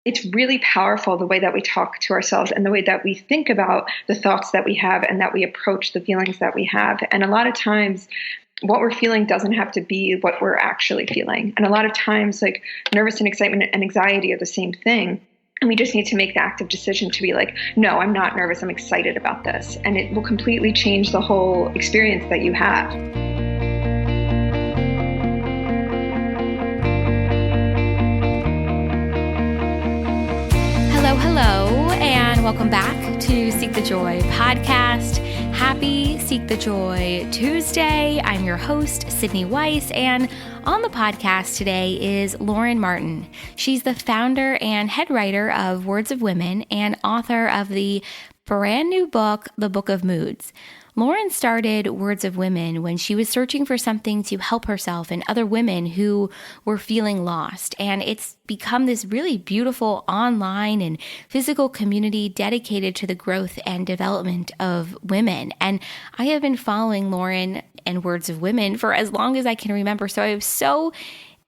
it's really powerful the way that we talk to ourselves and the way that we think about the thoughts that we have and that we approach the feelings that we have. And a lot of times, what we're feeling doesn't have to be what we're actually feeling. And a lot of times, like nervous and excitement and anxiety are the same thing. And we just need to make the active decision to be like, no, I'm not nervous. I'm excited about this. And it will completely change the whole experience that you have. Hello, and welcome back to Seek the Joy podcast. Happy Seek the Joy Tuesday. I'm your host, Sydney Weiss, and on the podcast today is Lauren Martin. She's the founder and head writer of Words of Women and author of the brand new book, The Book of Moods. Lauren started Words of Women when she was searching for something to help herself and other women who were feeling lost. And it's become this really beautiful online and physical community dedicated to the growth and development of women. And I have been following Lauren and Words of Women for as long as I can remember. So I was so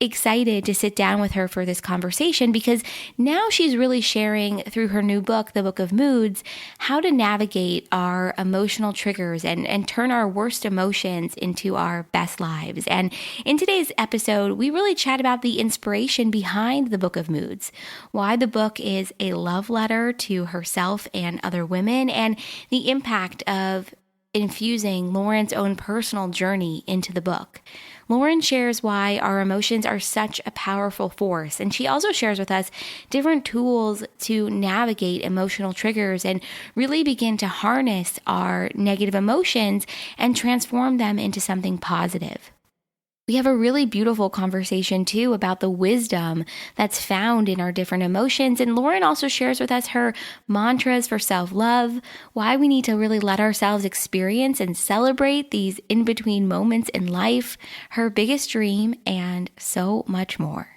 excited to sit down with her for this conversation because now she's really sharing through her new book, The Book of Moods, how to navigate our emotional triggers and turn our worst emotions into our best lives. And in today's episode, we really chat about the inspiration behind The Book of Moods, why the book is a love letter to herself and other women, and the impact of infusing Lauren's own personal journey into the book. Lauren shares why our emotions are such a powerful force, and she also shares with us different tools to navigate emotional triggers and really begin to harness our negative emotions and transform them into something positive. We have a really beautiful conversation too about the wisdom that's found in our different emotions. And Lauren also shares with us her mantras for self-love, why we need to really let ourselves experience and celebrate these in-between moments in life, her biggest dream, and so much more.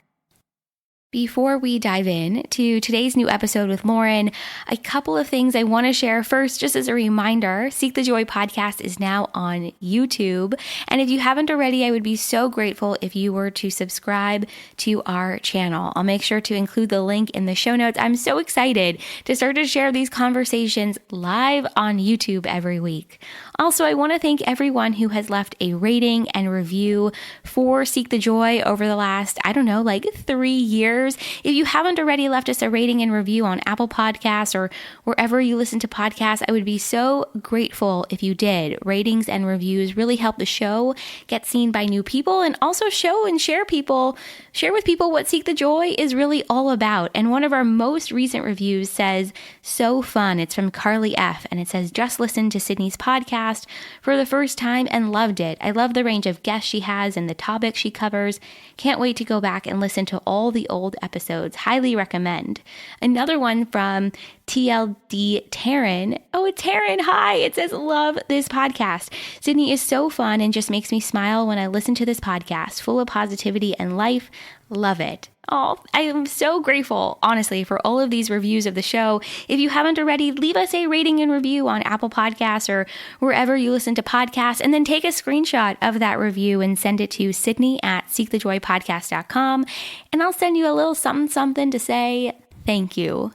Before we dive in to today's new episode with Lauren, a couple of things I want to share. First, just as a reminder, Seek the Joy podcast is now on YouTube. And if you haven't already, I would be so grateful if you were to subscribe to our channel. I'll make sure to include the link in the show notes. I'm so excited to start to share these conversations live on YouTube every week. Also, I want to thank everyone who has left a rating and review for Seek the Joy over the last, 3 years. If you haven't already left us a rating and review on Apple Podcasts or wherever you listen to podcasts, I would be so grateful if you did. Ratings and reviews really help the show get seen by new people and also share with people what Seek the Joy is really all about. And one of our most recent reviews says, "So fun." It's from Carly F. And it says, "Just listened to Sydney's podcast for the first time and loved it. I love the range of guests she has and the topics she covers. Can't wait to go back and listen to all the old episodes. Highly recommend." Another one from TLD Taryn. Oh, Taryn, hi. It says, "Love this podcast. Sydney is so fun and just makes me smile when I listen to this podcast. Full of positivity and life. Love it." Oh, I am so grateful, honestly, for all of these reviews of the show. If you haven't already, leave us a rating and review on Apple Podcasts or wherever you listen to podcasts, and then take a screenshot of that review and send it to Sydney@seekthejoypodcast.com, and I'll send you a little something to say thank you.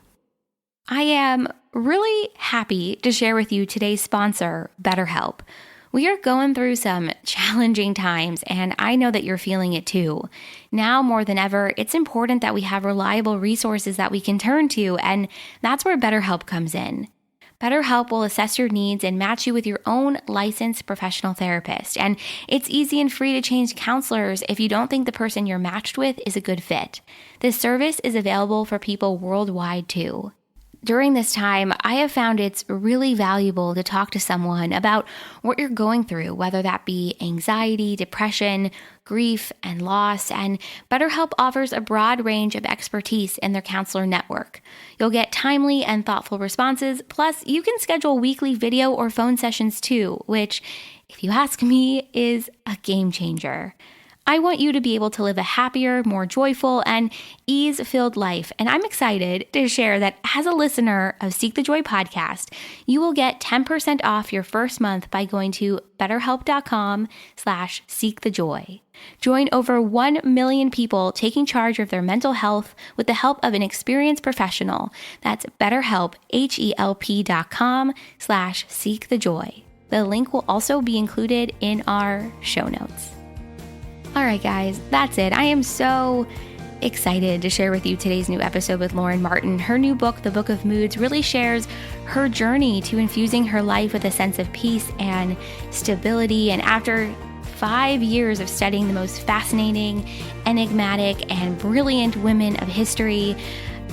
I am really happy to share with you today's sponsor, Betterhelp. We are going through some challenging times, and I know that you're feeling it too. Now more than ever, it's important that we have reliable resources that we can turn to, and that's where BetterHelp comes in. BetterHelp will assess your needs and match you with your own licensed professional therapist. And it's easy and free to change counselors if you don't think the person you're matched with is a good fit. This service is available for people worldwide too. During this time, I have found it's really valuable to talk to someone about what you're going through, whether that be anxiety, depression, grief, and loss. And BetterHelp offers a broad range of expertise in their counselor network. You'll get timely and thoughtful responses. Plus, you can schedule weekly video or phone sessions too, which, if you ask me, is a game changer. I want you to be able to live a happier, more joyful, and ease-filled life. And I'm excited to share that as a listener of Seek the Joy podcast, you will get 10% off your first month by going to betterhelp.com/seekthejoy. Join over 1 million people taking charge of their mental health with the help of an experienced professional. That's BetterHelp, HELP.com/seekthejoy. The link will also be included in our show notes. All right, guys, that's it. I am so excited to share with you today's new episode with Lauren Martin. Her new book, The Book of Moods, really shares her journey to infusing her life with a sense of peace and stability. And after 5 years of studying the most fascinating, enigmatic, and brilliant women of history,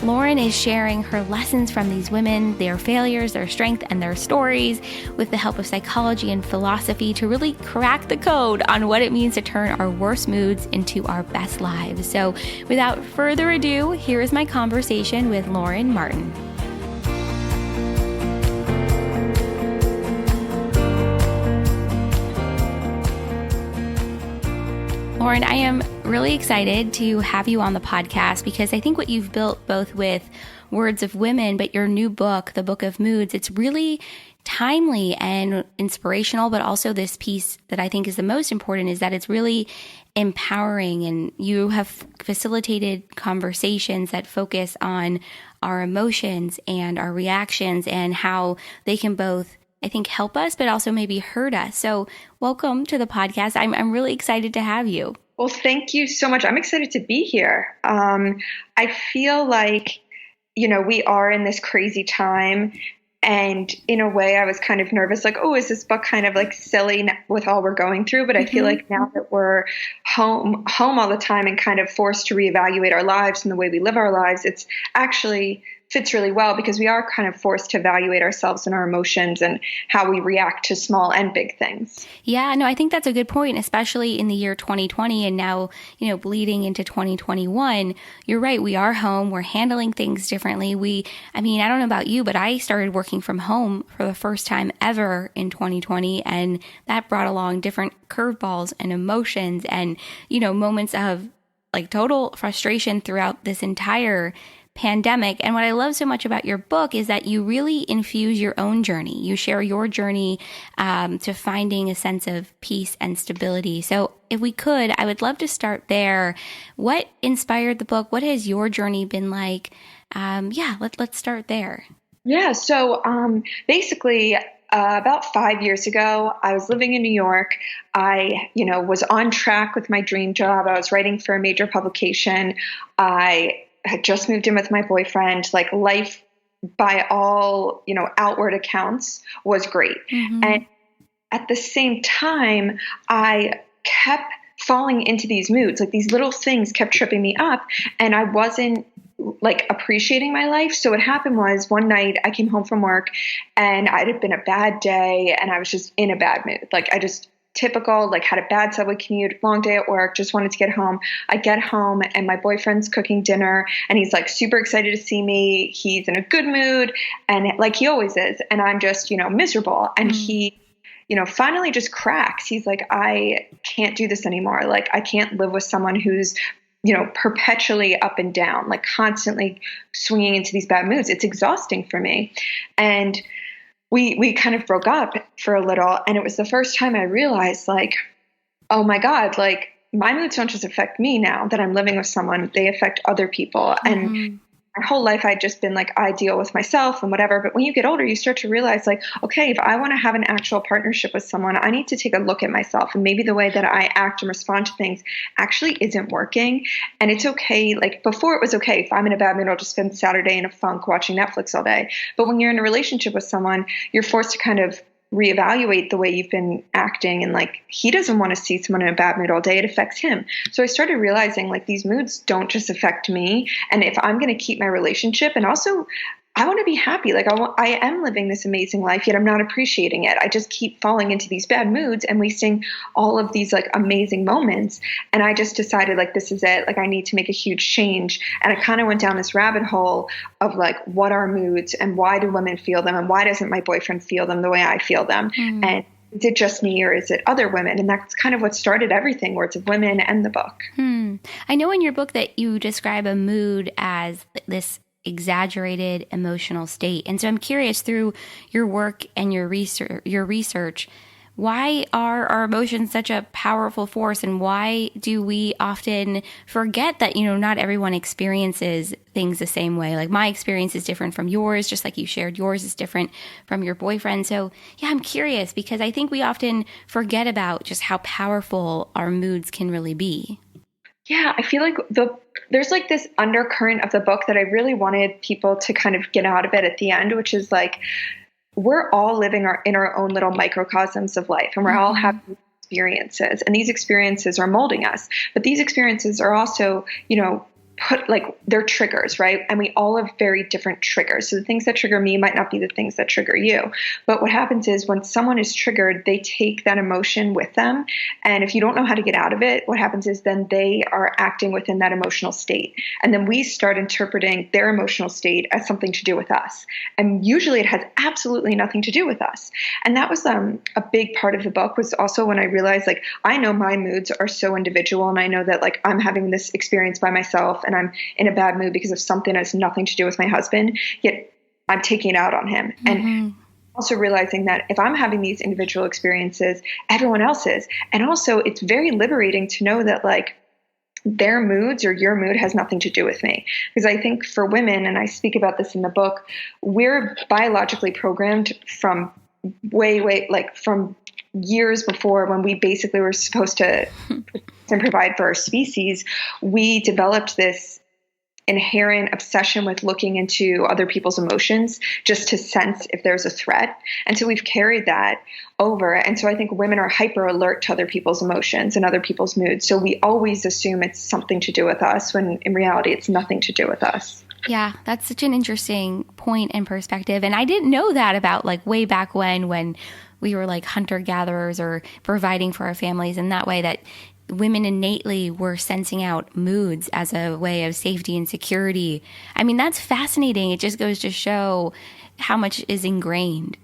Lauren is sharing her lessons from these women, their failures, their strength, and their stories with the help of psychology and philosophy to really crack the code on what it means to turn our worst moods into our best lives. So without further ado, here is my conversation with Lauren Martin. Lauren, I am really excited to have you on the podcast because I think what you've built both with Words of Women, but your new book, The Book of Moods, it's really timely and inspirational, but also this piece that I think is the most important is that it's really empowering, and you have facilitated conversations that focus on our emotions and our reactions and how they can both, I think, help us, but also maybe hurt us. So welcome to the podcast. I'm really excited to have you. Well, thank you so much. I'm excited to be here. I feel like, we are in this crazy time. And in a way, I was kind of nervous, like, oh, is this book kind of like silly with all we're going through? But I feel like now that we're home all the time and kind of forced to reevaluate our lives and the way we live our lives, it's actually fits really well because we are kind of forced to evaluate ourselves and our emotions and how we react to small and big things. Yeah, no, I think that's a good point, especially in the year 2020 and now, bleeding into 2021. You're right. We are home. We're handling things differently. I don't know about you, but I started working from home for the first time ever in 2020. And that brought along different curveballs and emotions and, moments of like total frustration throughout this entire pandemic. And what I love so much about your book is that you really infuse your own journey. You share your journey to finding a sense of peace and stability. So if we could, I would love to start there. What inspired the book? What has your journey been like? Let's start there. Yeah. So basically, about 5 years ago, I was living in New York. I, was on track with my dream job. I was writing for a major publication. I had just moved in with my boyfriend. Like life by all, outward accounts was great. And at the same time, I kept falling into these moods. Like these little things kept tripping me up and I wasn't like appreciating my life. So what happened was one night I came home from work and it had been a bad day and I was just in a bad mood. Like I just typical, like had a bad subway commute, long day at work, just wanted to get home. I get home and my boyfriend's cooking dinner and he's like super excited to see me. He's in a good mood and like he always is. And I'm just, miserable. And he, finally just cracks. He's like, I can't do this anymore. Like I can't live with someone who's, perpetually up and down, like constantly swinging into these bad moods. It's exhausting for me. And we kind of broke up for a little, and it was the first time I realized, like, oh my God, like my moods don't just affect me now that I'm living with someone, they affect other people. And my whole life I'd just been like, I deal with myself and whatever. But when you get older, you start to realize like, okay, if I want to have an actual partnership with someone, I need to take a look at myself. And maybe the way that I act and respond to things actually isn't working. And it's okay. Like before it was okay. If I'm in a bad mood, I'll just spend Saturday in a funk watching Netflix all day. But when you're in a relationship with someone, you're forced to kind of reevaluate the way you've been acting. And like, he doesn't want to see someone in a bad mood all day. It affects him. So I started realizing like these moods don't just affect me. And if I'm going to keep my relationship, and also I want to be happy. Like I am living this amazing life, yet I'm not appreciating it. I just keep falling into these bad moods and wasting all of these like amazing moments. And I just decided like, this is it. Like I need to make a huge change. And I kind of went down this rabbit hole of like, what are moods and why do women feel them? And why doesn't my boyfriend feel them the way I feel them? And is it just me or is it other women? And that's kind of what started everything, Words of Women and the book. I know in your book that you describe a mood as this exaggerated emotional state. And so I'm curious, through your work and your research, why are our emotions such a powerful force, and why do we often forget that, not everyone experiences things the same way? Like, my experience is different from yours, just like you shared yours is different from your boyfriend. So yeah, I'm curious because I think we often forget about just how powerful our moods can really be. Yeah, I feel like there's like this undercurrent of the book that I really wanted people to kind of get out of it at the end, which is like, we're all living in our own little microcosms of life, and we're all having experiences, and these experiences are molding us. But these experiences are also, they're triggers, right? And we all have very different triggers. So the things that trigger me might not be the things that trigger you. But what happens is when someone is triggered, they take that emotion with them. And if you don't know how to get out of it, what happens is then they are acting within that emotional state. And then we start interpreting their emotional state as something to do with us. And usually it has absolutely nothing to do with us. And that was a big part of the book, was also when I realized, like, I know my moods are so individual, and I know that, like, I'm having this experience by myself and I'm in a bad mood because of something that has nothing to do with my husband, yet I'm taking it out on him. And also realizing that if I'm having these individual experiences, everyone else is. And also it's very liberating to know that, like, their moods or your mood has nothing to do with me. Because I think for women, and I speak about this in the book, we're biologically programmed from from years before, when we basically were supposed to and provide for our species. We developed this inherent obsession with looking into other people's emotions just to sense if there's a threat. And so we've carried that over. And so I think women are hyper alert to other people's emotions and other people's moods. So we always assume it's something to do with us, when in reality it's nothing to do with us. Yeah, that's such an interesting point and perspective. And I didn't know that about, like, way back when we were like hunter-gatherers or providing for our families in that way, that women innately were sensing out moods as a way of safety and security. I mean, that's fascinating. It just goes to show how much is ingrained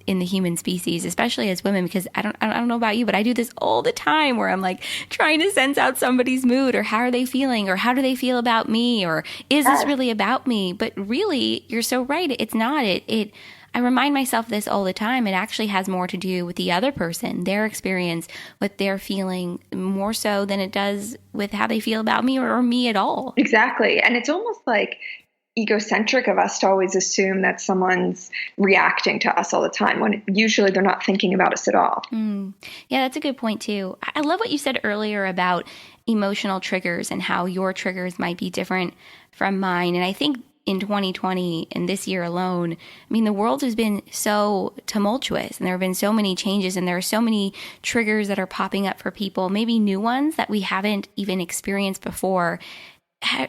in the human species, especially as women, because I don't know about you, but I do this all the time where I'm like trying to sense out somebody's mood, or how are they feeling, or how do they feel about me, or is this really about me? But really, you're so right. It's not. I remind myself this all the time. It actually has more to do with the other person, their experience, what they're feeling, more so than it does with how they feel about me or me at all. Exactly. And it's almost like egocentric of us to always assume that someone's reacting to us all the time, when usually they're not thinking about us at all. Yeah, that's a good point too. I love what you said earlier about emotional triggers and how your triggers might be different from mine. And I think in 2020 and this year alone, I mean, the world has been so tumultuous, and there have been so many changes, and there are so many triggers that are popping up for people, maybe new ones that we haven't even experienced before.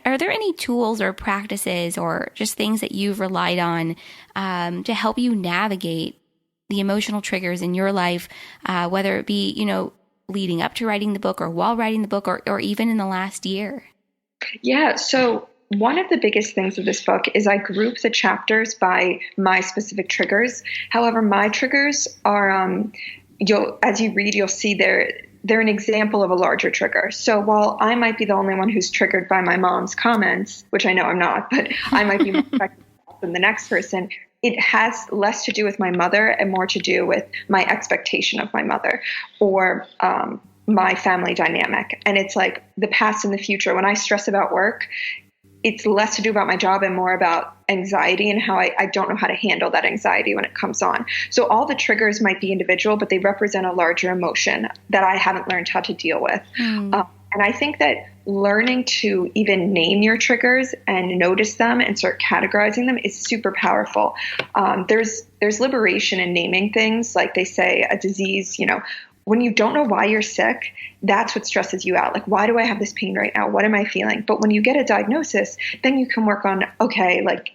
Are there any tools or practices or just things that you've relied on to help you navigate the emotional triggers in your life, whether it be, leading up to writing the book or while writing the book, or even in the last year? Yeah. So one of the biggest things of this book is I group the chapters by my specific triggers. However, my triggers are, as you read, you'll see they're an example of a larger trigger. So while I might be the only one who's triggered by my mom's comments, which I know I'm not, but I might be more affected than the next person, it has less to do with my mother and more to do with my expectation of my mother, or my family dynamic. And it's like the past and the future. When I stress about work, it's less to do about my job and more about anxiety and how I don't know how to handle that anxiety when it comes on. So all the triggers might be individual, but they represent a larger emotion that I haven't learned how to deal with. And I think that learning to even name your triggers and notice them and start categorizing them is super powerful. There's liberation in naming things. Like they say, a disease, when you don't know why you're sick, that's what stresses you out. Like, why do I have this pain right now? What am I feeling? But when you get a diagnosis, then you can work on,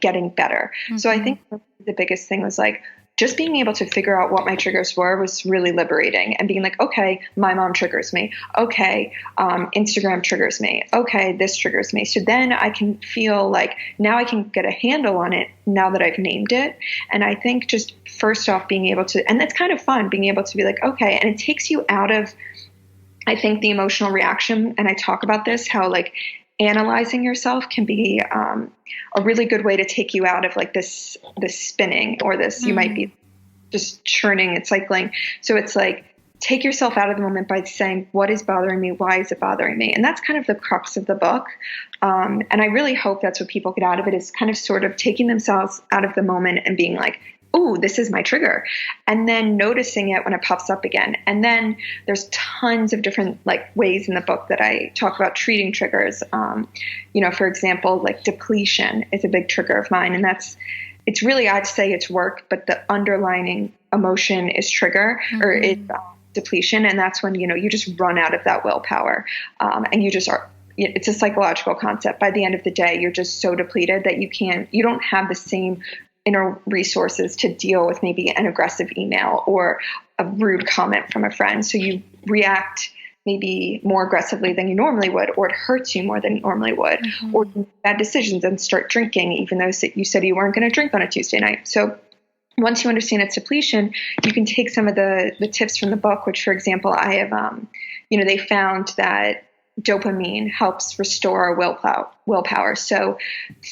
getting better. So I think the biggest thing was like just being able to figure out what my triggers were was really liberating, and being like, okay, my mom triggers me. Okay, Instagram triggers me. Okay, this triggers me. So then I can feel like now I can get a handle on it now that I've named it. And I think just first off being able to, and that's kind of fun, being able to be like, okay, and it takes you out of, I think, the emotional reaction. And I talk about this, how like analyzing yourself can be a really good way to take you out of like this spinning, or this, you might be just churning and cycling. So it's like, take yourself out of the moment by saying, what is bothering me? Why is it bothering me? And that's kind of the crux of the book. And I really hope that's what people get out of it, is kind of sort of taking themselves out of the moment and being like, oh, this is my trigger. And then noticing it when it pops up again. And then there's tons of different like ways in the book that I talk about treating triggers. For example, like depletion is a big trigger of mine. And it's really, I'd say it's work, but the underlying emotion is trigger, or is depletion. And that's when, you just run out of that willpower. And you just are, it's a psychological concept. By the end of the day, you're just so depleted that you don't have the same inner resources to deal with maybe an aggressive email or a rude comment from a friend. So you react maybe more aggressively than you normally would, or it hurts you more than you normally would, or you make bad decisions and start drinking, even though you said you weren't going to drink on a Tuesday night. So once you understand its depletion, you can take some of the tips from the book, which, for example, I have, they found that dopamine helps restore our willpower. So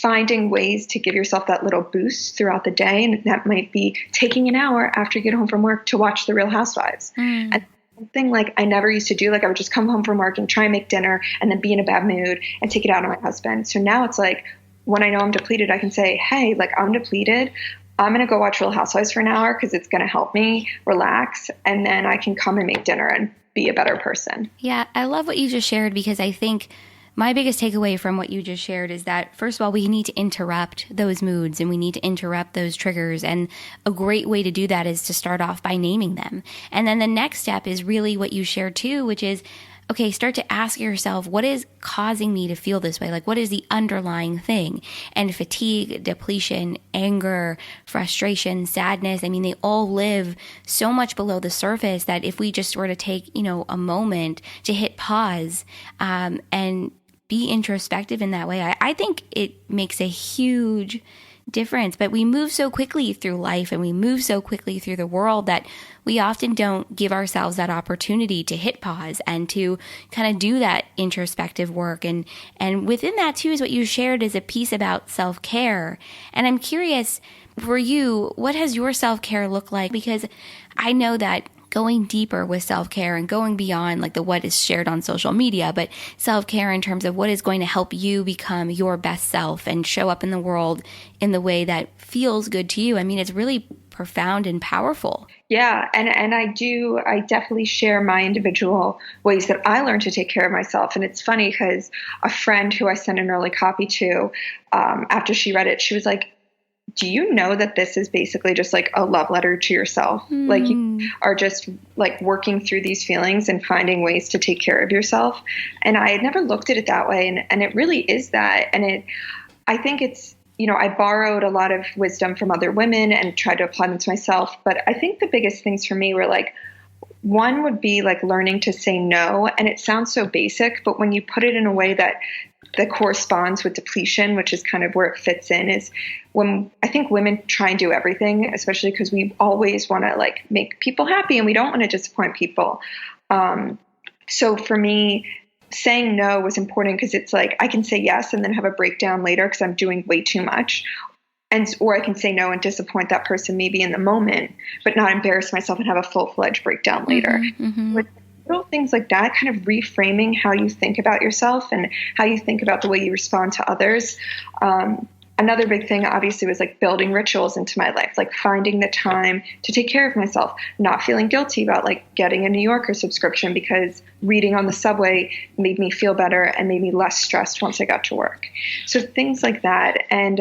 finding ways to give yourself that little boost throughout the day, and that might be taking an hour after you get home from work to watch The Real Housewives. And something like I never used to do, like I would just come home from work and try and make dinner and then be in a bad mood and take it out on my husband. So now it's like, when I know I'm depleted, I can say, hey, like I'm depleted. I'm going to go watch Real Housewives for an hour because it's going to help me relax. And then I can come and make dinner and be a better person. Yeah, I love what you just shared, because I think my biggest takeaway from what you just shared is that, first of all, we need to interrupt those moods and we need to interrupt those triggers. And a great way to do that is to start off by naming them. And then the next step is really what you shared too, which is, okay, start to ask yourself, what is causing me to feel this way? Like, what is the underlying thing? And fatigue, depletion, anger, frustration, sadness, I mean, they all live so much below the surface that if we just were to take, a moment to hit pause and be introspective in that way, I think it makes a huge difference. But we move so quickly through life and we move so quickly through the world that we often don't give ourselves that opportunity to hit pause and to kind of do that introspective work. And within that too is what you shared is a piece about self-care. And I'm curious, for you, what has your self-care look like? Because I know that going deeper with self-care and going beyond like what is shared on social media, but self-care in terms of what is going to help you become your best self and show up in the world in the way that feels good to you. I mean, it's really profound and powerful. Yeah. And I definitely share my individual ways that I learned to take care of myself. And it's funny because a friend who I sent an early copy to, after she read it, she was like, do you know that this is basically just like a love letter to yourself? Like you are just like working through these feelings and finding ways to take care of yourself. And I had never looked at it that way. And it really is that. And I think it's, I borrowed a lot of wisdom from other women and tried to apply them to myself. But I think the biggest things for me were like, one would be like learning to say no. And it sounds so basic, but when you put it in a way that corresponds with depletion, which is kind of where it fits in, is when I think women try and do everything, especially because we always want to like make people happy and we don't want to disappoint people. So for me, saying no was important because it's like I can say yes and then have a breakdown later because I'm doing way too much. Or I can say no and disappoint that person maybe in the moment, but not embarrass myself and have a full-fledged breakdown later. With little things like that, kind of reframing how you think about yourself and how you think about the way you respond to others. Another big thing, obviously, was like building rituals into my life, like finding the time to take care of myself, not feeling guilty about like getting a New Yorker subscription because reading on the subway made me feel better and made me less stressed once I got to work. So things like that. And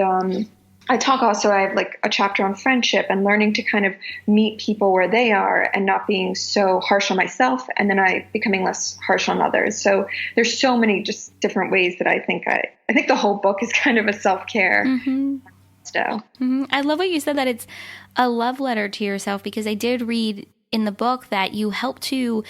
I have like a chapter on friendship and learning to kind of meet people where they are and not being so harsh on myself, and then becoming less harsh on others. So there's so many just different ways that I think the whole book is kind of a self-care. I love what you said, that it's a love letter to yourself, because I did read in the book that you help to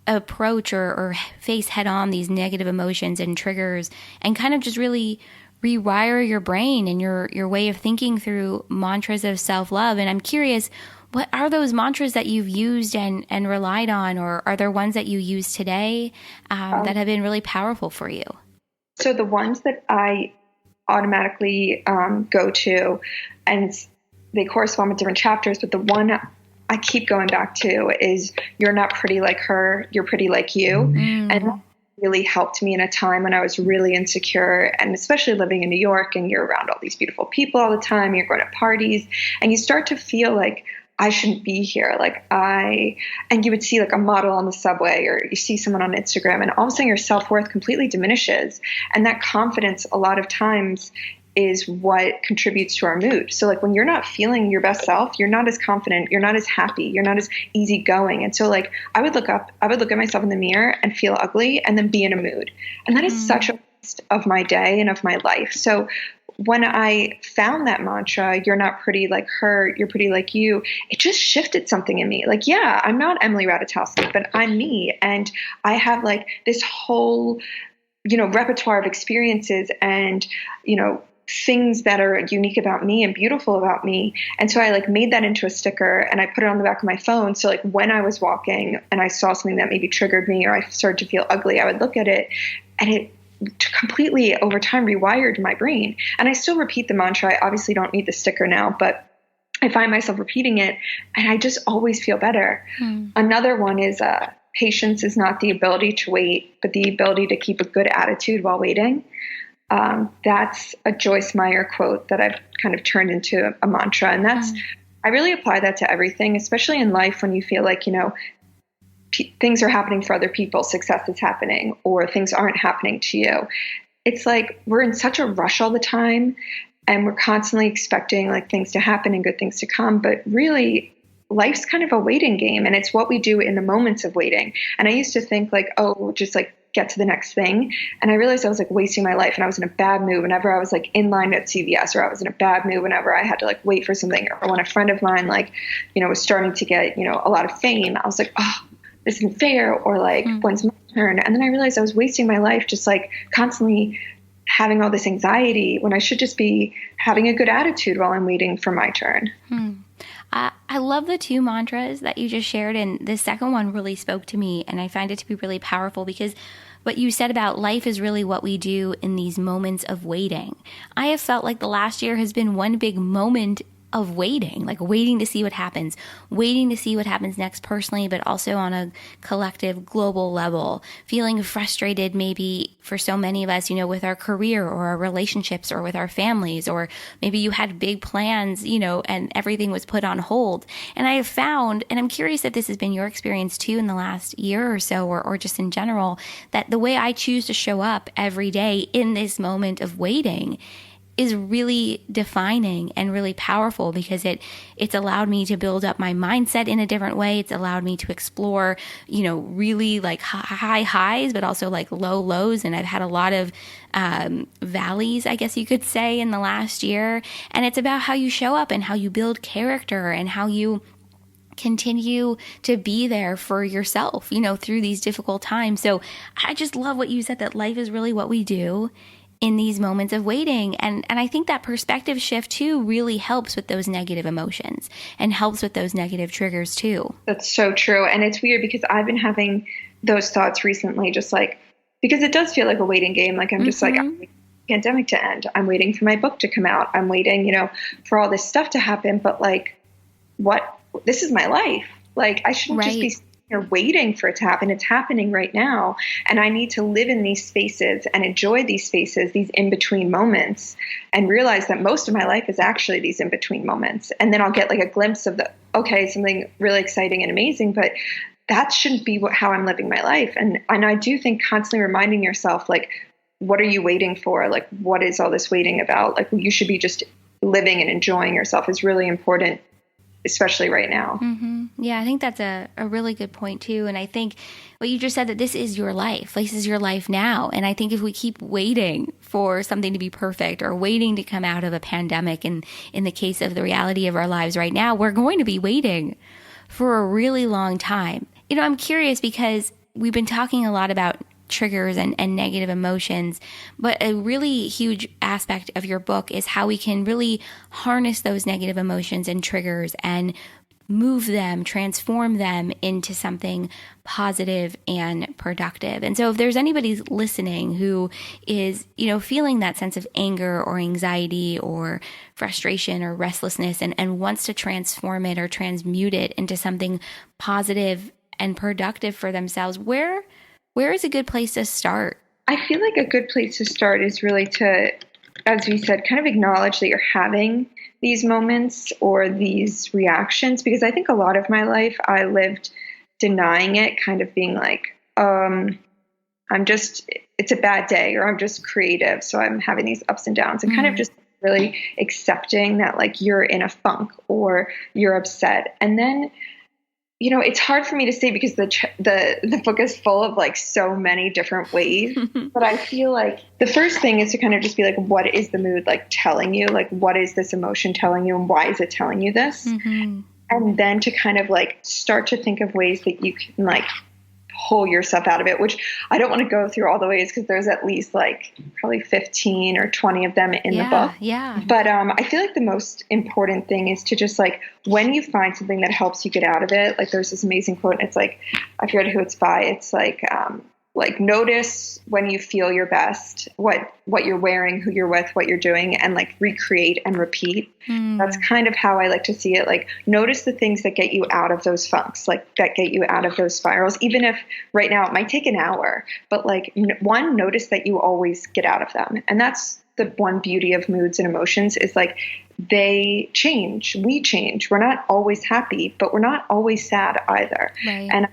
approach or face head on these negative emotions and triggers, and kind of just really rewire your brain and your way of thinking through mantras of self-love. And I'm curious, what are those mantras that you've used and relied on, or are there ones that you use today that have been really powerful for you? So the ones that I automatically go to, and they correspond with different chapters, but the one I keep going back to is "You're not pretty like her, you're pretty like you." And that really helped me in a time when I was really insecure, and especially living in New York, and you're around all these beautiful people all the time, you're going to parties, and you start to feel like, I shouldn't be here. And you would see like a model on the subway, or you see someone on Instagram, and all of a sudden your self-worth completely diminishes. And that confidence a lot of times is what contributes to our mood. So like when you're not feeling your best self, you're not as confident, you're not as happy, you're not as easygoing. And so like I would look at myself in the mirror and feel ugly and then be in a mood. And that is such a waste of my day and of my life. So when I found that mantra, "You're not pretty like her, you're pretty like you," it just shifted something in me. Like, yeah, I'm not Emily Ratajkowski, but I'm me. And I have like this whole, repertoire of experiences and, things that are unique about me and beautiful about me. And so I like made that into a sticker and I put it on the back of my phone. So like when I was walking and I saw something that maybe triggered me, or I started to feel ugly, I would look at it, and it completely over time rewired my brain. And I still repeat the mantra. I obviously don't need the sticker now, but I find myself repeating it and I just always feel better. Another one is patience is not the ability to wait, but the ability to keep a good attitude while waiting. That's a Joyce Meyer quote that I've kind of turned into a mantra. And I really apply that to everything, especially in life when you feel like, things are happening for other people, success is happening, or things aren't happening to you. It's like we're in such a rush all the time, and we're constantly expecting like things to happen and good things to come. But really, life's kind of a waiting game, and it's what we do in the moments of waiting. And I used to think like, oh, just like get to the next thing. And I realized I was like wasting my life, and I was in a bad mood whenever I was like in line at CVS, or I was in a bad mood whenever I had to like wait for something, or when a friend of mine like, was starting to get, a lot of fame. I was like, oh, this isn't fair, or like, when's my turn? And then I realized I was wasting my life just like constantly having all this anxiety when I should just be having a good attitude while I'm waiting for my turn. I love the two mantras that you just shared, and the second one really spoke to me, and I find it to be really powerful because what you said about life is really what we do in these moments of waiting. I have felt like the last year has been one big moment of waiting, like waiting to see what happens next personally, but also on a collective global level, feeling frustrated maybe for so many of us, with our career or our relationships or with our families, or maybe you had big plans, and everything was put on hold. And I have found, and I'm curious if this has been your experience too in the last year or so, or just in general, that the way I choose to show up every day in this moment of waiting is really defining and really powerful, because it's allowed me to build up my mindset in a different way. It's allowed me to explore, really like high highs, but also like low lows. And I've had a lot of valleys, I guess you could say, in the last year. And it's about how you show up and how you build character and how you continue to be there for yourself, through these difficult times. So I just love what you said, that life is really what we do in these moments of waiting. And I think that perspective shift too really helps with those negative emotions and helps with those negative triggers too. That's so true. And it's weird because I've been having those thoughts recently, just like, because it does feel like a waiting game. Like I'm just like, I'm waiting for the pandemic to end. I'm waiting for my book to come out. I'm waiting, for all this stuff to happen. But like, this is my life. Like I shouldn't just be waiting for it to happen. It's happening right now. And I need to live in these spaces and enjoy these spaces, these in-between moments, and realize that most of my life is actually these in-between moments. And then I'll get like a glimpse of something really exciting and amazing, but that shouldn't be how I'm living my life. And I do think constantly reminding yourself, like, what are you waiting for? Like, what is all this waiting about? Like, you should be just living and enjoying yourself is really important, especially right now. Yeah, I think that's a really good point too. And I think what you just said, that this is your life. This is your life now. And I think if we keep waiting for something to be perfect or waiting to come out of a pandemic, and in the case of the reality of our lives right now, we're going to be waiting for a really long time. I'm curious because we've been talking a lot about triggers and negative emotions, but a really huge aspect of your book is how we can really harness those negative emotions and triggers and move them, transform them into something positive and productive. And so if there's anybody listening who is, feeling that sense of anger or anxiety or frustration or restlessness and wants to transform it or transmute it into something positive and productive for themselves, where is a good place to start? I feel like a good place to start is really to, as we said, kind of acknowledge that you're having these moments or these reactions, because I think a lot of my life I lived denying it, kind of being like, it's a bad day, or I'm just creative, so I'm having these ups and downs, and kind of just really accepting that like you're in a funk or you're upset. And then it's hard for me to say because the book is full of like so many different ways, but I feel like the first thing is to kind of just be like, what is the mood like telling you? Like, what is this emotion telling you, and why is it telling you this? Mm-hmm. And then to kind of like start to think of ways that you can like pull yourself out of it, which I don't want to go through all the ways because there's at least like probably 15 or 20 of them in the book. Yeah. But I feel like the most important thing is to just like, when you find something that helps you get out of it, like there's this amazing quote, and it's like, I forget who it's by. It's like notice when you feel your best, what you're wearing, who you're with, what you're doing, and like recreate and repeat. That's kind of how I like to see it. Like notice the things that get you out of those funks, like that get you out of those spirals, even if right now it might take an hour, but like notice that you always get out of them. And that's the one beauty of moods and emotions, is like they change, we change. We're not always happy, but we're not always sad either. Right. And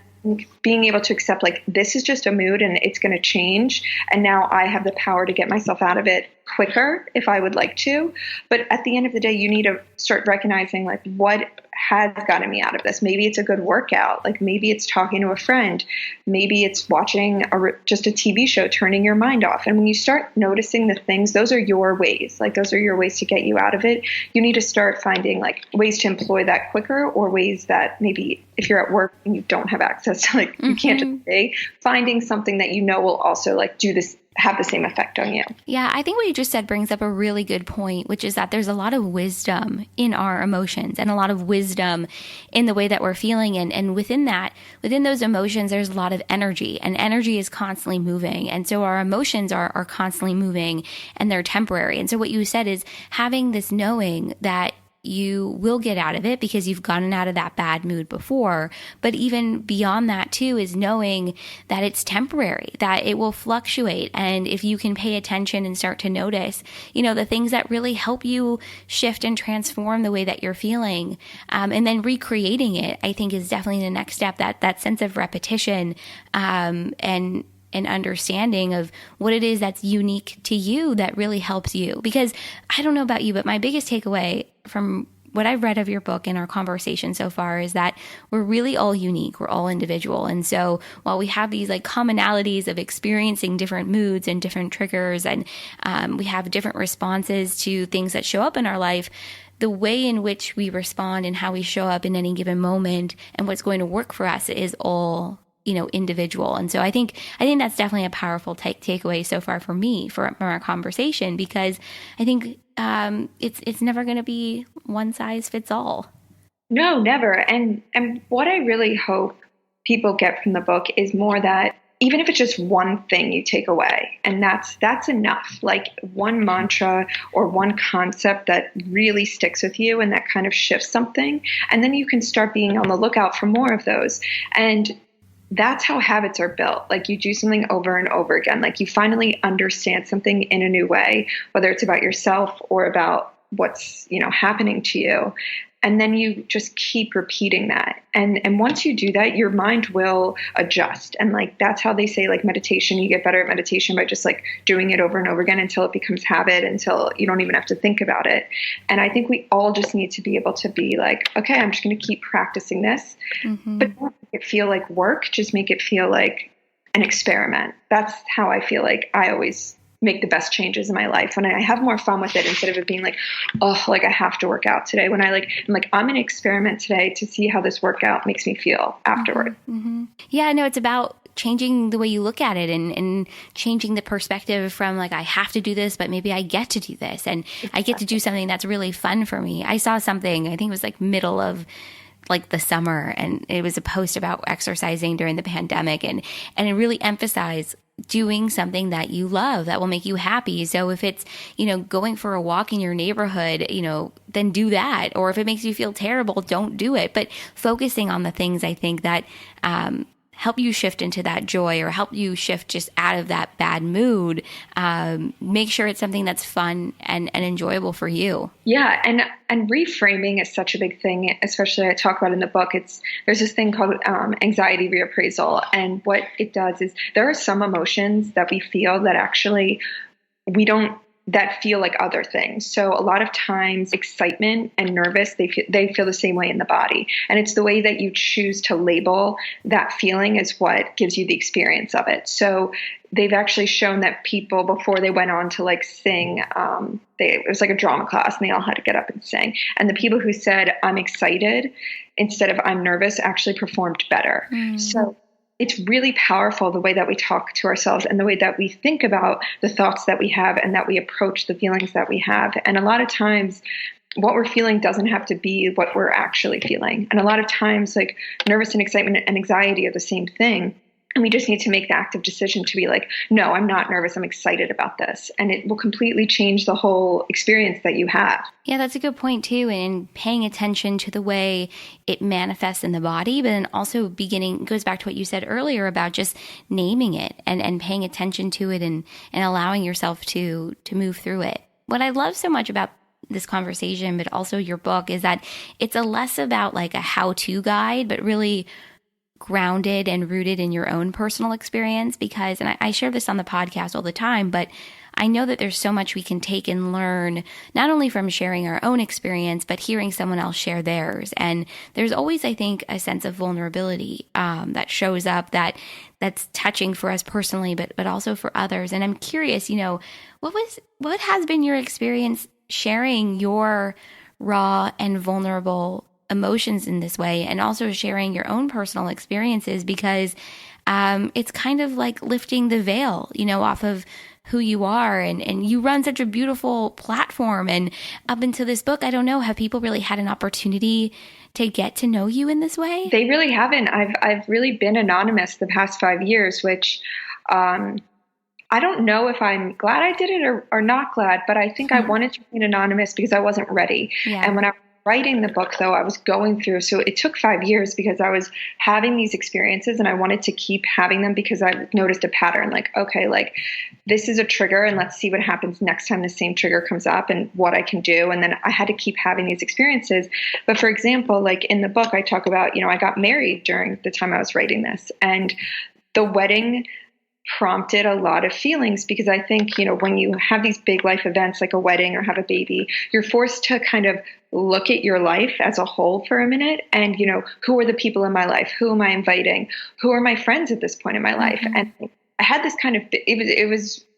being able to accept like this is just a mood and it's going to change, and now I have the power to get myself out of it quicker if I would like to. But at the end of the day, you need to start recognizing like what has gotten me out of this. Maybe it's a good workout, like maybe it's talking to a friend, maybe it's watching just a TV show, turning your mind off. And when you start noticing the things, those are your ways, like those are your ways to get you out of it. You need to start finding like ways to employ that quicker, or ways that maybe if you're at work and you don't have access to like, you can't just say, finding something that will also like do this, have the same effect on you. Yeah, I think what you just said brings up a really good point, which is that there's a lot of wisdom in our emotions and a lot of wisdom in the way that we're feeling. And within those emotions, there's a lot of energy, and energy is constantly moving. And so our emotions are constantly moving, and they're temporary. And so what you said is having this knowing that you will get out of it because you've gotten out of that bad mood before. But even beyond that too is knowing that it's temporary, that it will fluctuate. And if you can pay attention and start to notice, the things that really help you shift and transform the way that you're feeling, and then recreating it, I think is definitely the next step, that sense of repetition, and understanding of what it is that's unique to you that really helps you. Because I don't know about you, but my biggest takeaway from what I've read of your book and our conversation so far is that we're really all unique. We're all individual. And so while we have these like commonalities of experiencing different moods and different triggers, and we have different responses to things that show up in our life, the way in which we respond and how we show up in any given moment and what's going to work for us is all individual. And so I think that's definitely a powerful takeaway so far for me from our conversation, because I think it's never going to be one size fits all. No, never. And what I really hope people get from the book is more that even if it's just one thing you take away, and that's enough, like one mantra or one concept that really sticks with you and that kind of shifts something, and then you can start being on the lookout for more of those. And that's how habits are built. Like you do something over and over again. Like you finally understand something in a new way, whether it's about yourself or about what's, happening to you. And then you just keep repeating that. And once you do that, your mind will adjust. And like, that's how they say like meditation, you get better at meditation by just like doing it over and over again until it becomes habit, until you don't even have to think about it. And I think we all just need to be able to be like, okay, I'm just going to keep practicing this, but don't make it feel like work. Just make it feel like an experiment. That's how I feel like I always make the best changes in my life, when I have more fun with it instead of it being like, oh, like I have to work out today. When I'm going to experiment today to see how this workout makes me feel afterward. Yeah, no, it's about changing the way you look at it and changing the perspective from like, I have to do this, but maybe I get to do this and I get to do something that's really fun for me. I saw something, I think it was like middle of like the summer, and it was a post about exercising during the pandemic, and it really emphasized doing something that you love that will make you happy. So if it's, going for a walk in your neighborhood, then do that. Or if it makes you feel terrible, don't do it. But focusing on the things I think that help you shift into that joy, or help you shift just out of that bad mood, make sure it's something that's fun and enjoyable for you. Yeah. And reframing is such a big thing, especially I talk about in the book. There's this thing called anxiety reappraisal. And what it does is there are some emotions that we feel that actually that feel like other things. So a lot of times excitement and nervous, they feel the same way in the body. And it's the way that you choose to label that feeling is what gives you the experience of it. So they've actually shown that people, before they went on to like sing, it was like a drama class and they all had to get up and sing. And the people who said, I'm excited instead of I'm nervous actually performed better. So it's really powerful the way that we talk to ourselves and the way that we think about the thoughts that we have and that we approach the feelings that we have. And a lot of times what we're feeling doesn't have to be what we're actually feeling. And a lot of times like nervous and excitement and anxiety are the same thing. And we just need to make the active decision to be like, no, I'm not nervous. I'm excited about this. And it will completely change the whole experience that you have. Yeah, that's a good point too. And paying attention to the way it manifests in the body, but then also goes back to what you said earlier about just naming it and paying attention to it and allowing yourself to move through it. What I love so much about this conversation, but also your book, is that it's less about like a how-to guide, but really grounded and rooted in your own personal experience. Because, and I share this on the podcast all the time, but I know that there's so much we can take and learn, not only from sharing our own experience, but hearing someone else share theirs. And there's always, I think, a sense of vulnerability that shows up that's touching for us personally, but also for others. And I'm curious, what has been your experience sharing your raw and vulnerable emotions in this way, and also sharing your own personal experiences, because it's kind of like lifting the veil, off of who you are, and you run such a beautiful platform. And up until this book, I don't know, have people really had an opportunity to get to know you in this way? They really haven't. I've really been anonymous the past 5 years, which I don't know if I'm glad I did it or not glad, but I think I wanted to be anonymous because I wasn't ready. Yeah. And when I was writing the book, though, I was going through, so it took 5 years because I was having these experiences and I wanted to keep having them because I noticed a pattern, like, okay, like this is a trigger and let's see what happens next time the same trigger comes up and what I can do. And then I had to keep having these experiences. But for example, like in the book, I talk about, I got married during the time I was writing this, and the wedding prompted a lot of feelings, because I think, when you have these big life events like a wedding or have a baby, you're forced to kind of look at your life as a whole for a minute. And, who are the people in my life? Who am I inviting? Who are my friends at this point in my life? And I had this kind of,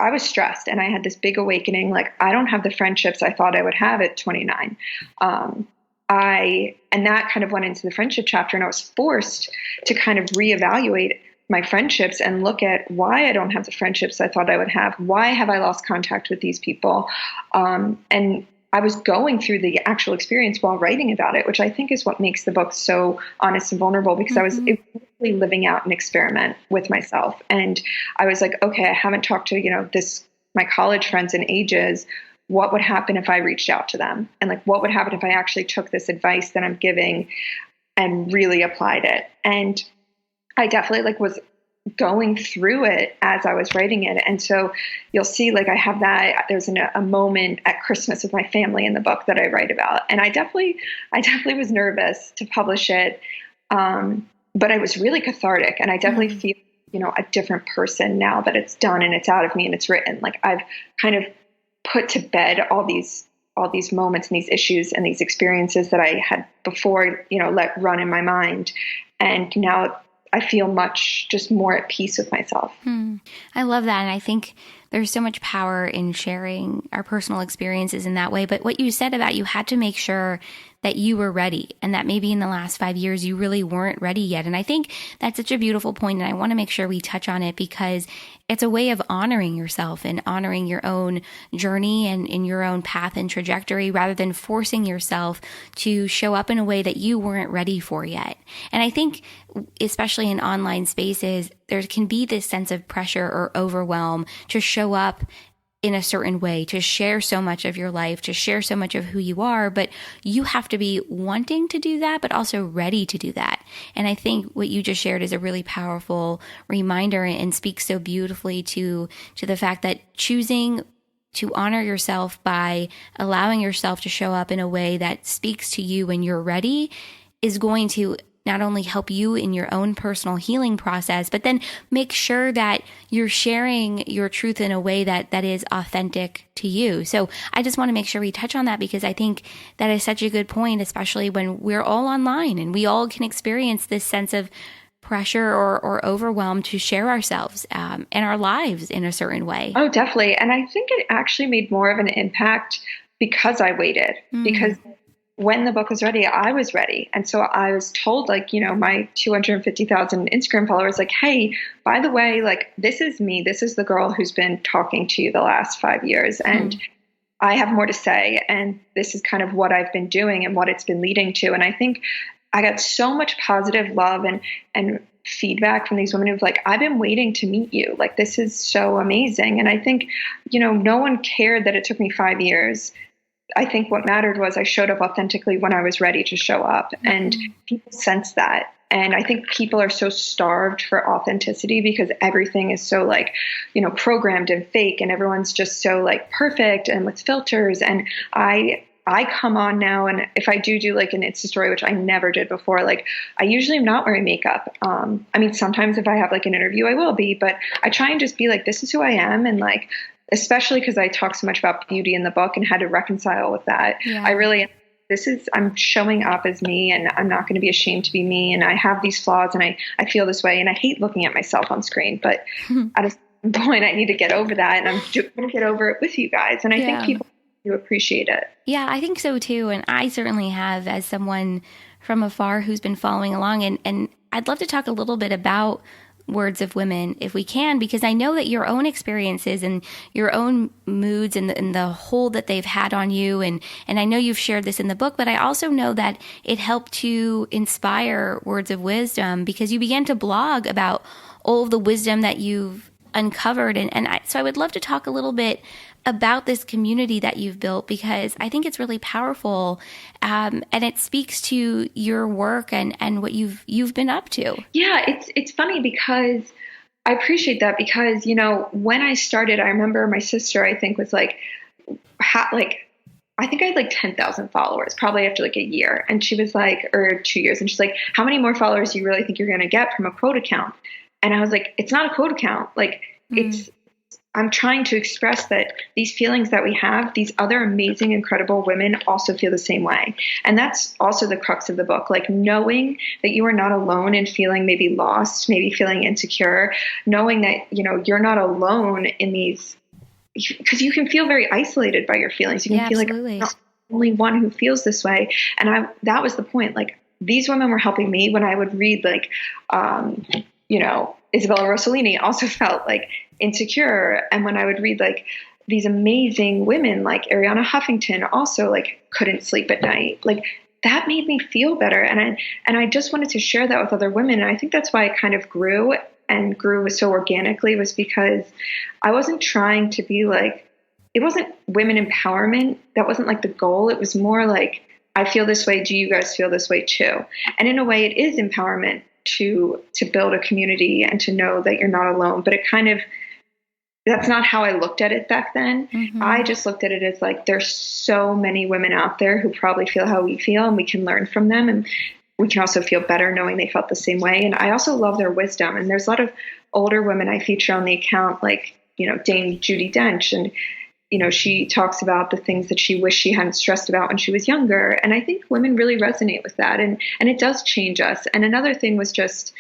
I was stressed, and I had this big awakening, like, I don't have the friendships I thought I would have at 29. And that kind of went into the friendship chapter, and I was forced to kind of reevaluate my friendships and look at why I don't have the friendships I thought I would have. Why have I lost contact with these people? And I was going through the actual experience while writing about it, which I think is what makes the book so honest and vulnerable, because I was really living out an experiment with myself. And I was like, okay, I haven't talked to, my college friends in ages. What would happen if I reached out to them? And like, what would happen if I actually took this advice that I'm giving and really applied it? And I definitely was going through it as I was writing it. And so you'll see, like, I have that, there's a moment at Christmas with my family in the book that I write about. And I definitely was nervous to publish it. But I was really cathartic, and I definitely feel, a different person now that it's done and it's out of me and it's written. Like, I've kind of put to bed all these moments and these issues and these experiences that I had before, let run in my mind. And now I feel much just more at peace with myself. I love that. And I think there's so much power in sharing our personal experiences in that way. But what you said about you had to make sure that you were ready, and that maybe in the last 5 years you really weren't ready yet. And I think that's such a beautiful point, and I want to make sure we touch on it because it's a way of honoring yourself and honoring your own journey and in your own path and trajectory, rather than forcing yourself to show up in a way that you weren't ready for yet. And I think, especially in online spaces, there can be this sense of pressure or overwhelm to show up in a certain way, to share so much of your life, to share so much of who you are, but you have to be wanting to do that, but also ready to do that. And I think what you just shared is a really powerful reminder and speaks so beautifully to the fact that choosing to honor yourself by allowing yourself to show up in a way that speaks to you when you're ready is going to not only help you in your own personal healing process, but then make sure that you're sharing your truth in a way that is authentic to you. So I just want to make sure we touch on that because I think that is such a good point, especially when we're all online and we all can experience this sense of pressure or overwhelm to share ourselves and our lives in a certain way. Oh, definitely. And I think it actually made more of an impact because I waited, because when the book was ready, I was ready. And so I was told, like, my 250,000 Instagram followers, like, hey, by the way, like, this is me. This is the girl who's been talking to you the last 5 years. And I have more to say. And this is kind of what I've been doing and what it's been leading to. And I think I got so much positive love and feedback from these women who've like, I've been waiting to meet you. Like, this is so amazing. And I think, no one cared that it took me 5 years. I think what mattered was I showed up authentically when I was ready to show up, and people sense that. And I think people are so starved for authenticity because everything is so like, programmed and fake, and everyone's just so like perfect and with filters. And I come on now, and if I do like an Insta story, which I never did before, like I usually am not wearing makeup. I mean, sometimes if I have like an interview, I will be, but I try and just be like, this is who I am. And like, especially because I talk so much about beauty in the book and had to reconcile with that. Yeah. I'm showing up as me, and I'm not going to be ashamed to be me. And I have these flaws, and I feel this way, and I hate looking at myself on screen, but at a certain point I need to get over that, and I'm going to get over it with you guys. And I think people do appreciate it. Yeah, I think so too. And I certainly have, as someone from afar who's been following along, and I'd love to talk a little bit about Words of Women if we can, because I know that your own experiences and your own moods and the hold that they've had on you, and I know you've shared this in the book, but I also know that it helped to inspire words of wisdom because you began to blog about all of the wisdom that you've uncovered. So I would love to talk a little bit about this community that you've built, because I think it's really powerful, and it speaks to your work and what you've been up to. Yeah, it's funny because I appreciate that because, when I started, I remember my sister, I think, was like, I think I had like 10,000 followers probably after like a year. And she was like, or 2 years. And she's like, how many more followers do you really think you're going to get from a quote account? And I was like, it's not a quote account. Like I'm trying to express that these feelings that we have, these other amazing, incredible women also feel the same way. And that's also the crux of the book, like knowing that you are not alone in feeling maybe lost, maybe feeling insecure, knowing that, you're not alone in these, because you can feel very isolated by your feelings. You can feel absolutely. Like I'm not the only one who feels this way. And that was the point. Like these women were helping me when I would read like, Isabella Rossellini also felt like insecure. And when I would read like these amazing women like Arianna Huffington also like couldn't sleep at night, like that made me feel better. And I just wanted to share that with other women. And I think that's why I kind of grew so organically, was because I wasn't trying to be like, it wasn't women empowerment. That wasn't like the goal. It was more like, I feel this way. Do you guys feel this way too? And in a way it is empowerment, to build a community and to know that you're not alone. But that's not how I looked at it back then. I just looked at it as like, there's so many women out there who probably feel how we feel, and we can learn from them. And we can also feel better knowing they felt the same way. And I also love their wisdom. And there's a lot of older women I feature on the account, like, Dame Judi Dench. And, she talks about the things that she wished she hadn't stressed about when she was younger. And I think women really resonate with that. And it does change us. And another thing was just,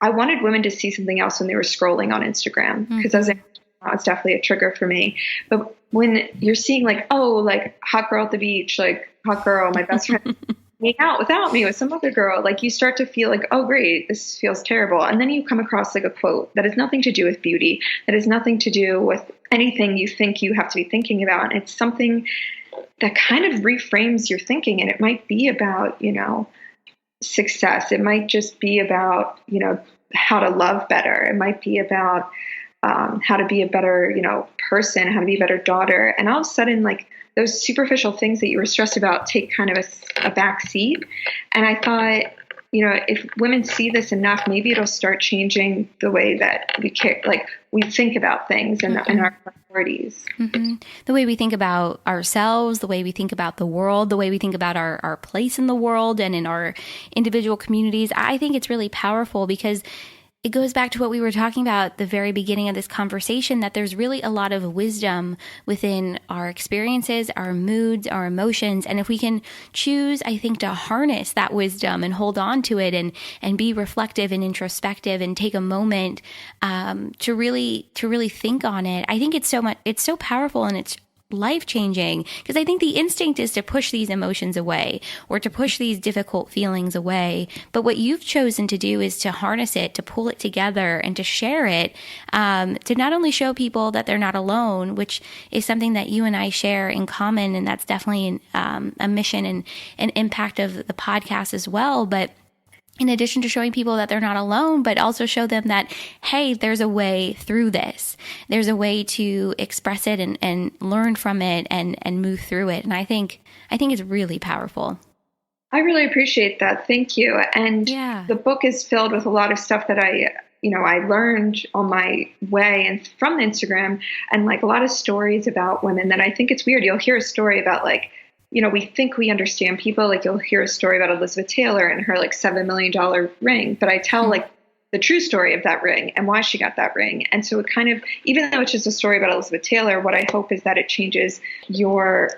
I wanted women to see something else when they were scrolling on Instagram, because as it's definitely a trigger for me. But when you're seeing like, oh, like hot girl at the beach, like hot girl, my best friend hang out without me with some other girl, like you start to feel like, oh, great, this feels terrible. And then you come across like a quote that has nothing to do with beauty, that has nothing to do with anything you think you have to be thinking about. And it's something that kind of reframes your thinking. And it might be about, success. It might just be about, how to love better. It might be about how to be a better, person, how to be a better daughter. And all of a sudden, like those superficial things that you were stressed about take kind of a back seat. And I thought, if women see this enough, maybe it'll start changing the way that we care, like we think about things and our priorities. The way we think about ourselves, the way we think about the world, the way we think about our place in the world and in our individual communities. I think it's really powerful because it goes back to what we were talking about at the very beginning of this conversation, that there's really a lot of wisdom within our experiences, our moods, our emotions. And if we can choose, I think, to harness that wisdom and hold on to it and be reflective and introspective and take a moment to really think on it, I think it's so powerful, and it's life-changing, because I think the instinct is to push these emotions away or to push these difficult feelings away. But what you've chosen to do is to harness it, to pull it together and to share it, to not only show people that they're not alone, which is something that you and I share in common. And that's definitely a mission and an impact of the podcast as well. But in addition to showing people that they're not alone, but also show them that, hey, there's a way through this. There's a way to express it and learn from it and move through it. And I think it's really powerful. I really appreciate that. Thank you. And the book is filled with a lot of stuff that I learned on my way and from Instagram, and like a lot of stories about women that I think it's weird. You'll hear a story about like, we think we understand people. Like you'll hear a story about Elizabeth Taylor and her like $7 million ring, but I tell like the true story of that ring and why she got that ring. And so it kind of, even though it's just a story about Elizabeth Taylor, what I hope is that it changes your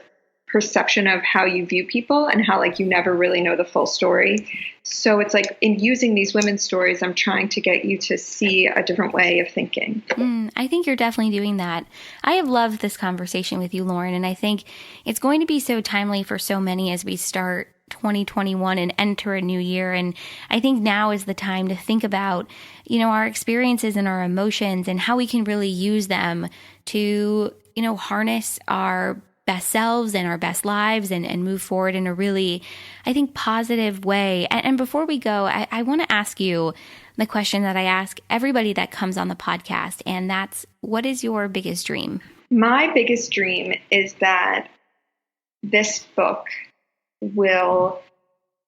perception of how you view people and how like you never really know the full story. So it's like in using these women's stories, I'm trying to get you to see a different way of thinking. I think you're definitely doing that. I have loved this conversation with you, Lauren, and I think it's going to be so timely for so many as we start 2021 and enter a new year. And I think now is the time to think about, our experiences and our emotions and how we can really use them to, harness our best selves and our best lives and move forward in a really, I think, positive way. And before we go, I want to ask you the question that I ask everybody that comes on the podcast, and that's, what is your biggest dream? My biggest dream is that this book will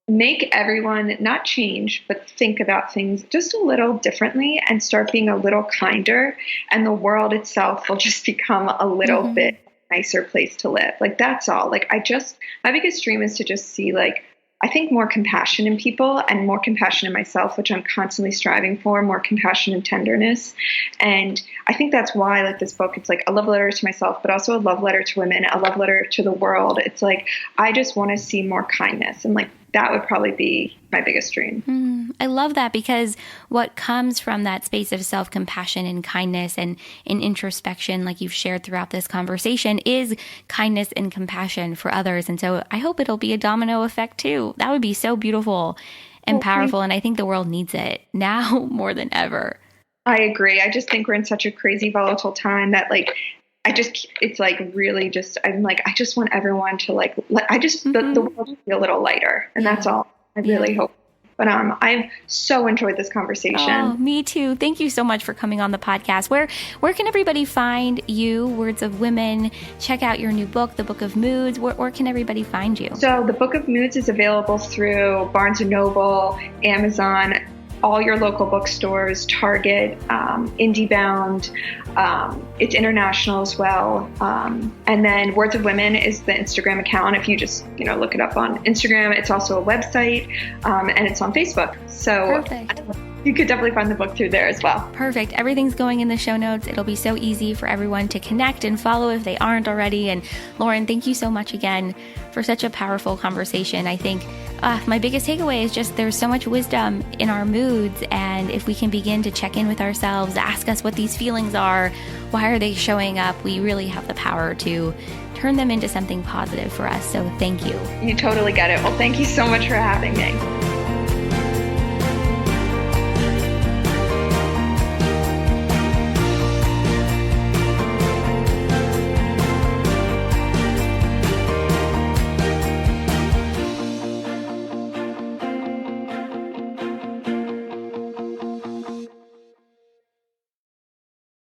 make everyone not change, but think about things just a little differently and start being a little kinder. And the world itself will just become a little bit nicer place to live. Like, that's all. Like, my biggest dream is to just see, like, I think more compassion in people and more compassion in myself, which I'm constantly striving for, more compassion and tenderness. And I think that's why, like, this book, it's like a love letter to myself, but also a love letter to women, a love letter to the world. It's like, I just want to see more kindness. And like, that would probably be my biggest dream. I love that, because what comes from that space of self-compassion and kindness and introspection, like you've shared throughout this conversation, is kindness and compassion for others. And so I hope it'll be a domino effect too. That would be so beautiful and powerful. And I think the world needs it now more than ever. I agree. I just think we're in such a crazy, volatile time that, like, it's like really just, I'm like, I just want everyone to like, the world to be a little lighter. And that's all I really hope. But I've so enjoyed this conversation. Oh, me too. Thank you so much for coming on the podcast. Where can everybody find you, Words of Women? Check out your new book, The Book of Moods. Where can everybody find you? So The Book of Moods is available through Barnes & Noble, Amazon, all your local bookstores, Target, IndieBound. It's international as well. And then Words of Women is the Instagram account. If you just look it up on Instagram, it's also a website, and it's on Facebook. So you could definitely find the book through there as well. Perfect. Everything's going in the show notes. It'll be so easy for everyone to connect and follow if they aren't already. And Lauren, thank you so much again for such a powerful conversation. I think my biggest takeaway is just there's so much wisdom in our moods. And if we can begin to check in with ourselves, ask us what these feelings are, why are they showing up, we really have the power to turn them into something positive for us. So thank you. You totally get it. Well, thank you so much for having me.